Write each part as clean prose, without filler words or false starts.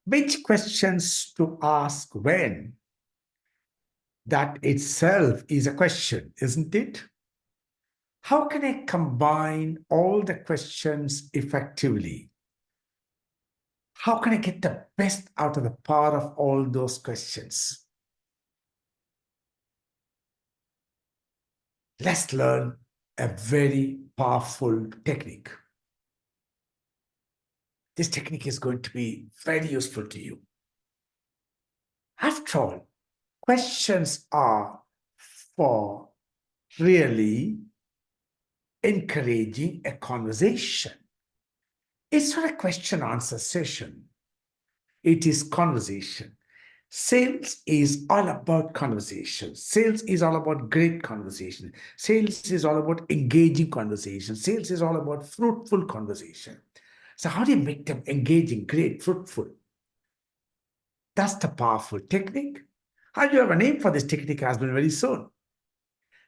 Which questions to ask when? That itself is a question, isn't it? How can I combine all the questions effectively? How can I get the best out of the part of all those questions? Let's learn a very powerful technique. This technique is going to be very useful to you. After all, questions are for really encouraging a conversation. It's not a question answer session, it is conversation. Sales is all about conversation. Sales is all about great conversation. Sales is all about engaging conversation. Sales is all about fruitful conversation. So, how do you make them engaging, great, fruitful? That's the powerful technique. And you have a name for this technique as well very soon.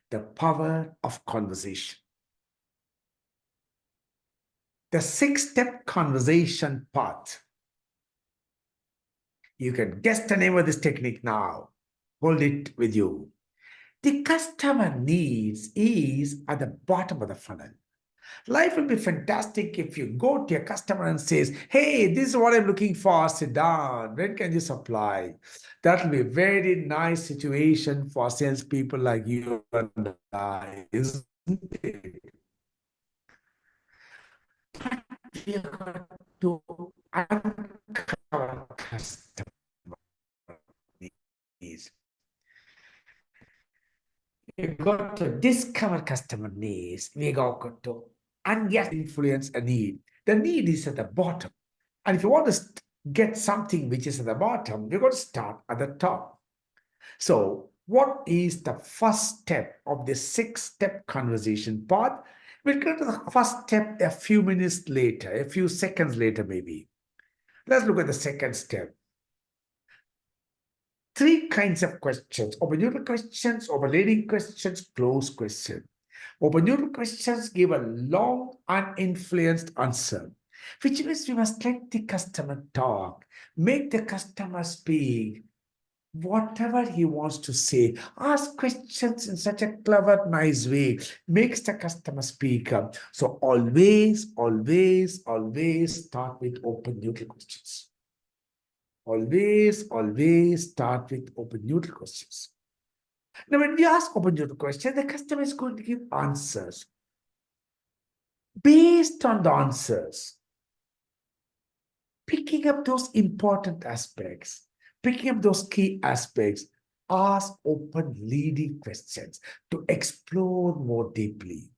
The power of conversation. The six-step conversation path. You can guess the name of this technique now. Hold it with you. The customer needs is at the bottom of the funnel. Life will be fantastic if you go to your customer and says, hey, this is what I'm looking for. Sit down. When can you supply? That will be a very nice situation for salespeople like you and I, isn't it? We are going to uncover customer needs. We got to discover customer needs. We got to influence a need. The need is at the bottom. And if you want to get something which is at the bottom, you've got to start at the top. So, what is the first step of the six-step conversation path? We'll get to the first step a few minutes later, a few seconds later, maybe. Let's look at the second step. Three kinds of questions: open-ended questions, open-leading questions, closed questions. Open-ended questions give a long, uninfluenced answer, which means we must let the customer talk, make the customer speak, whatever he wants to say. Ask questions in such a clever, nice way, makes the customer speak up. So always, always, always start with open-ended questions. Always, always start with open-ended questions. Now, when we ask open-ended questions, the customer is going to give answers. Based on the answers, picking up those important aspects, picking up those key aspects, ask open leading questions to explore more deeply.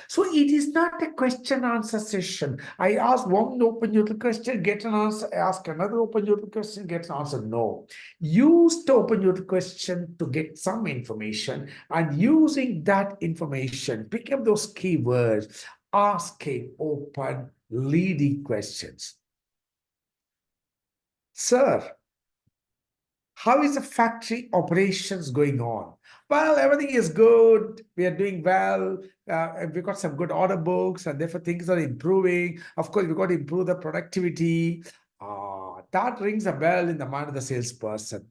So it is not a question answer session. I ask one open-ended question, get an answer, ask another open-ended question, get an answer. No. Use the open-ended question to get some information, and using that information, pick up those keywords, asking open leading questions. Sir, how is the factory operations going on? Well, everything is good. We are doing well. We've got some good order books, and therefore things are improving. Of course, we've got to improve the productivity. That rings a bell in the mind of the salesperson.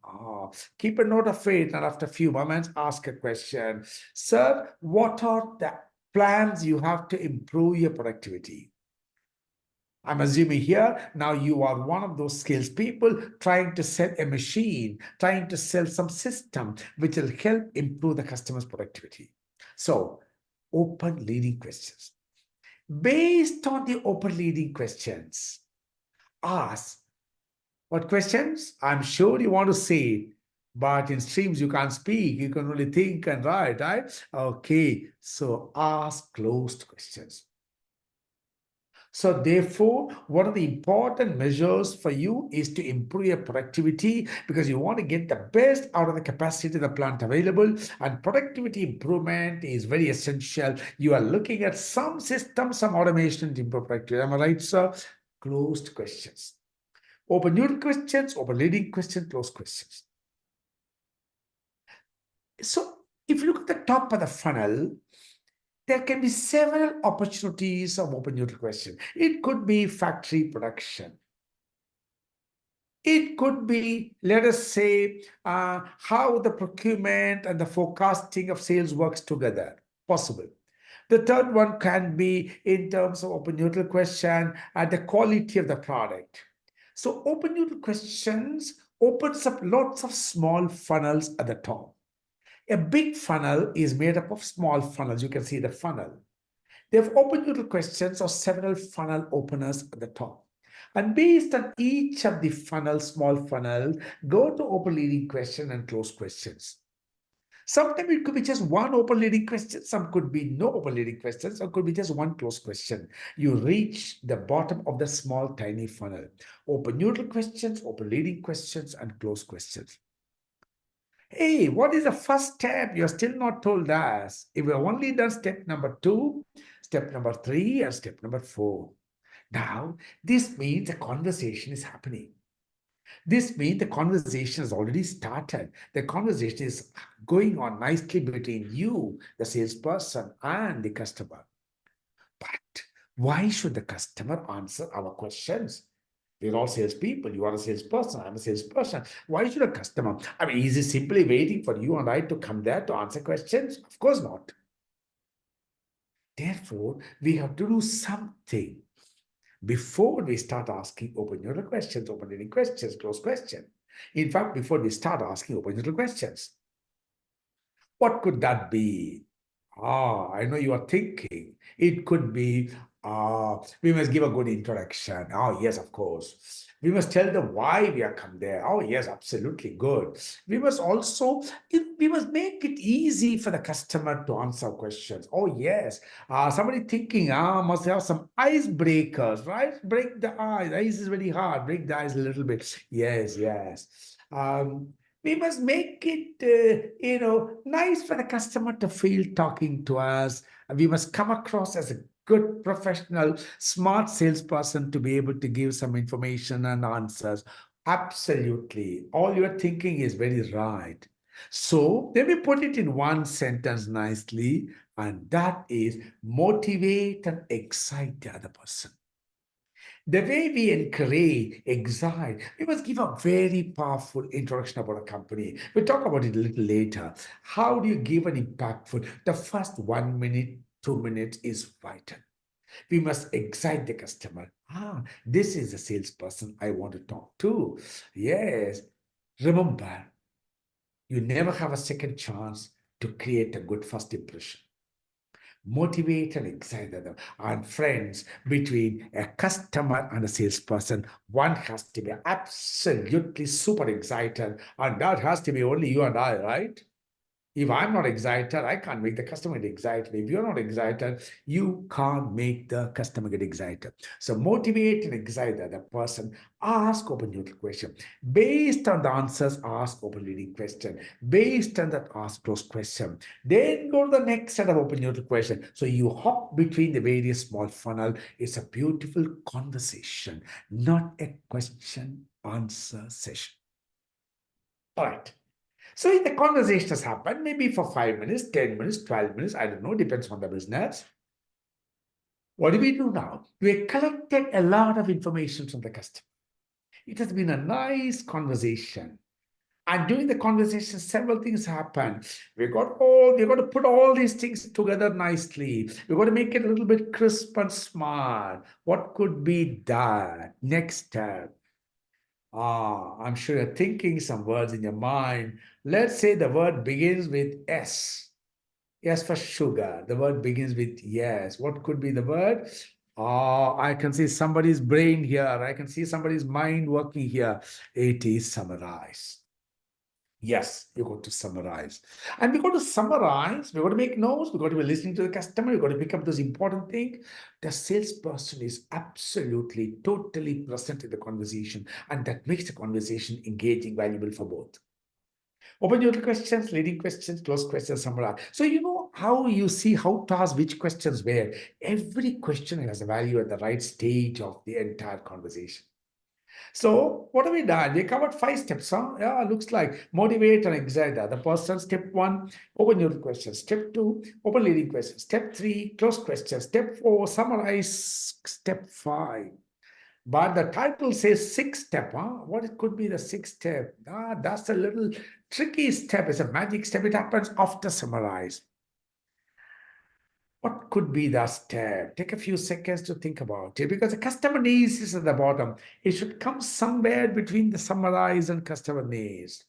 Keep a note of it, and after a few moments, ask a question. Sir, what are the plans you have to improve your productivity? I'm assuming here now you are one of those salespeople trying to sell a machine, trying to sell some system which will help improve the customer's productivity. So, open leading questions. Based on the open leading questions, ask what questions? I'm sure you want to say it, but in streams you can't speak. You can only think and write, right? Okay, so ask closed questions. So therefore, one of the important measures for you is to improve your productivity, because you want to get the best out of the capacity of the plant available, and productivity improvement is very essential. You are looking at some system, some automation to improve productivity. Am I right, sir? Closed questions. Open-ended questions, open-leading questions, closed questions. So if you look at the top of the funnel, there can be several opportunities of open-ended question. It could be factory production. It could be, let us say, how the procurement and the forecasting of sales works together. Possible. The third one can be in terms of open neutral question and the quality of the product. So open neutral questions opens up lots of small funnels at the top. A big funnel is made up of small funnels. You can see the funnel. They have open neutral questions or several funnel openers at the top. And based on each of the funnel, small funnel, go to open leading question and close questions. Sometimes it could be just one open leading question, some could be no open leading questions, or could be just one close question. You reach the bottom of the small, tiny funnel. Open neutral questions, open leading questions, and close questions. Hey, what is the first step? You're still not told us. If we've only done step number 2, step number 3, and step number 4. Now, this means a conversation is happening. This means the conversation has already started. The conversation is going on nicely between you, the salesperson, and the customer. But why should the customer answer our questions? We're all salespeople. You are a salesperson. I'm a salesperson. Why should a customer? I mean, is he simply waiting for you and I to come there to answer questions? Of course not. Therefore, we have to do something before we start asking open-ended questions, open-ended questions, closed questions. In fact, before we start asking open-ended questions, what could that be? I know you are thinking. It could be, we must give a good introduction. Oh, yes, of course. We must tell them why we are come there. Oh, yes, absolutely good. We must also, we must make it easy for the customer to answer questions. Oh, yes. Somebody thinking, must have some icebreakers, right? Break the ice. The ice is very hard. Break the ice a little bit. Yes, yes. We must make it, nice for the customer to feel talking to us. We must come across as a good professional, smart salesperson to be able to give some information and answers. Absolutely. All you're thinking is very right. So let me put it in one sentence nicely, and that is motivate and excite the other person. The way we encourage, excite, we must give a very powerful introduction about a company. We'll talk about it a little later. How do you give an impactful? The first 1 minute, 2 minutes is vital. We must excite the customer. This is a salesperson I want to talk to. Yes. Remember, you never have a second chance to create a good first impression. Motivate and excite them. And friends, between a customer and a salesperson, one has to be absolutely super excited, and that has to be only you and I, right? If I'm not excited, I can't make the customer get excited. If you're not excited, you can't make the customer get excited. So motivate and excite the other person. Ask open-ended question. Based on the answers, ask open-leading question. Based on that, ask closed question. Then go to the next set of open-ended question. So you hop between the various small funnel. It's a beautiful conversation, not a question-answer session. All right. So the conversation has happened maybe for 5 minutes, 10 minutes, 12 minutes, I don't know, depends on the business. What do we do now? We collected a lot of information from the customer. It has been a nice conversation. And during the conversation, several things happen. We got to put all these things together nicely. We got to make it a little bit crisp and smart. What could be that? Next step. I'm sure you're thinking some words in your mind. Let's say the word begins with S. S for sugar. The word begins with yes. What could be the word? I can see somebody's brain here. I can see somebody's mind working here. It is summarize. Yes, you're going to summarize. And we're going to summarize. We're going to make notes. We're going to be listening to the customer. We're going to pick up those important things. The salesperson is absolutely, totally present in the conversation. And that makes the conversation engaging, valuable for both. Open your questions, leading questions, close questions, summarize. So you know how you see how to ask which questions where. Every question has a value at the right stage of the entire conversation. So what have we done? We covered 5 steps, huh? Yeah, looks like motivate and excite the person. Step 1, open your questions. Step 2, open leading questions. Step 3, close questions. Step 4, summarize. Step 5, But the title says six step. Huh? What it could be the sixth step? That's a little tricky step. It's a magic step. It happens after summarize. What could be the step? Take a few seconds to think about it because the customer needs is at the bottom. It should come somewhere between the summarize and customer needs.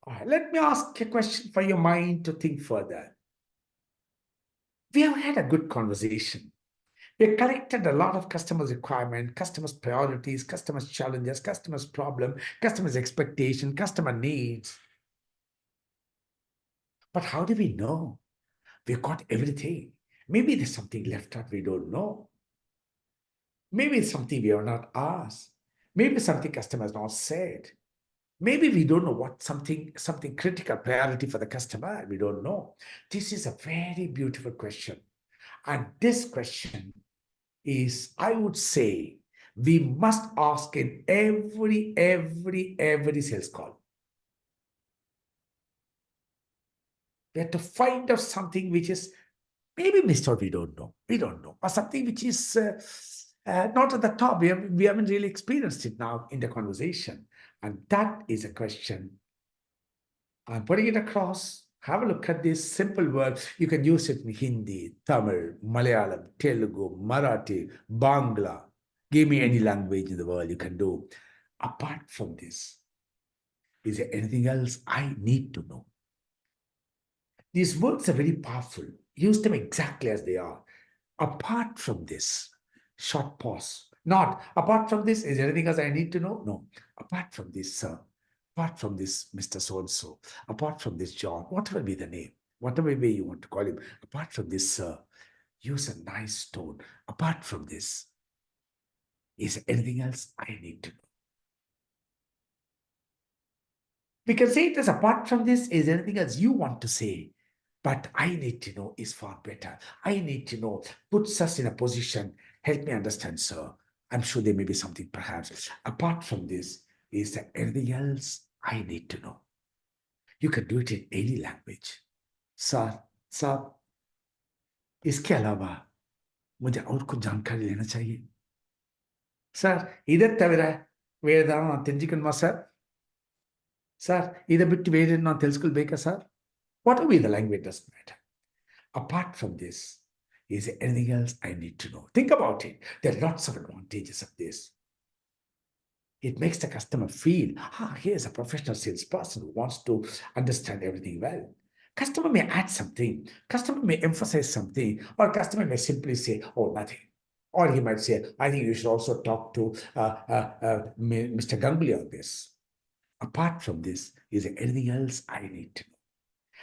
All right, let me ask a question for your mind to think further. We have had a good conversation. We have collected a lot of customers' requirement, customers' priorities, customers' challenges, customers' problem, customers' expectation, customer needs. But how do we know we've got everything? Maybe there's something left out we don't know. Maybe it's something we have not asked. Maybe something customer has not said. Maybe we don't know what something critical priority for the customer. We don't know. This is a very beautiful question. And this question is, I would say, we must ask in every sales call. We have to find out something which is maybe missed or we don't know. We don't know. Or something which is not at the top. We haven't really experienced it now in the conversation. And that is a question. I'm putting it across. Have a look at these simple words. You can use it in Hindi, Tamil, Malayalam, Telugu, Marathi, Bangla. Give me any language in the world you can do. Apart from this, is there anything else I need to know? These words are very powerful. Use them exactly as they are. Apart from this, short pause. Not apart from this, is there anything else I need to know? No. Apart from this, sir. Apart from this, Mr. So-and-so. Apart from this, John. Whatever be the name. Whatever way you want to call him. Apart from this, sir. Use a nice tone. Apart from this, is there anything else I need to know? We can say it as apart from this, is there anything else you want to say? But I need to know is far better. I need to know puts us in a position. Help me understand, sir. I'm sure there may be something perhaps. Apart from this, is there anything else I need to know? You can do it in any language. Sir, इसके अलावा मुझे और कुछ जानकारी लेना चाहिए. Sir, இதை தவிர வேறு ஏதாவது நான் தெரிஞ்சுக்கணுமா சார்? சார், இதை விட்டு வேறு நான் తెలుసుకోలేక sir? Whatever be the language, doesn't matter. Apart from this, is there anything else I need to know? Think about it. There are lots of advantages of this. It makes the customer feel, here's a professional salesperson who wants to understand everything well. Customer may add something, customer may emphasize something, or customer may simply say, oh, nothing. Or he might say, I think you should also talk to Mr. Ganguly on this. Apart from this, is there anything else I need to know?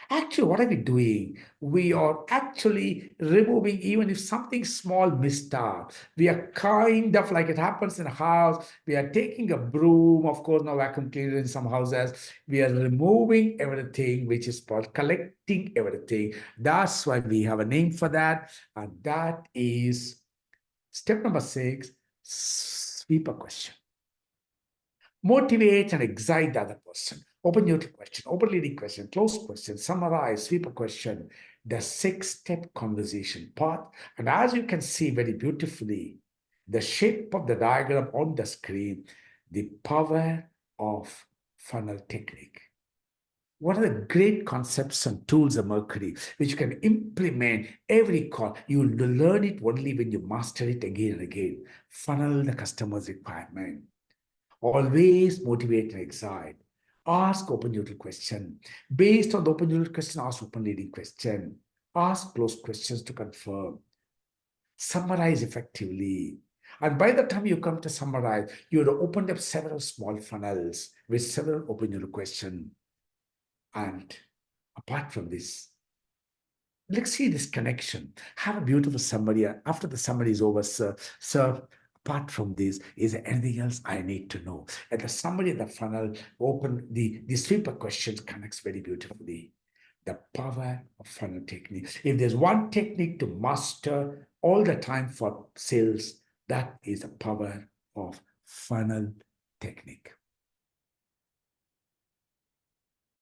Actually, what are we doing? We are actually removing, even if something small missed out. We are kind of like it happens in a house. We are taking a broom, of course, no vacuum cleaner in some houses. We are removing everything, which is called collecting everything. That's why we have a name for that. And that is step number 6, sweeper question. Motivate and excite the other person. Open-ended question, open-leading question, closed question, summarize, sweeper question, the 6-step conversation part. And as you can see very beautifully, the shape of the diagram on the screen, the power of funnel technique. What are the great concepts and tools of Mercury, which you can implement every call? You will learn it only when you master it again and again. Funnel the customer's requirement. Always motivate and excite. Ask open-ended question. Based on the open-ended question, ask open-leading question. Ask closed questions to confirm. Summarize effectively. And by the time you come to summarize, you would have opened up several small funnels with several open-ended questions. And apart from this, let's see this connection. Have a beautiful summary. After the summary is over, sir, apart from this, is there anything else I need to know? At the summary of the funnel, open the sweeper questions connects very beautifully. The power of funnel technique. If there's one technique to master all the time for sales, that is the power of funnel technique.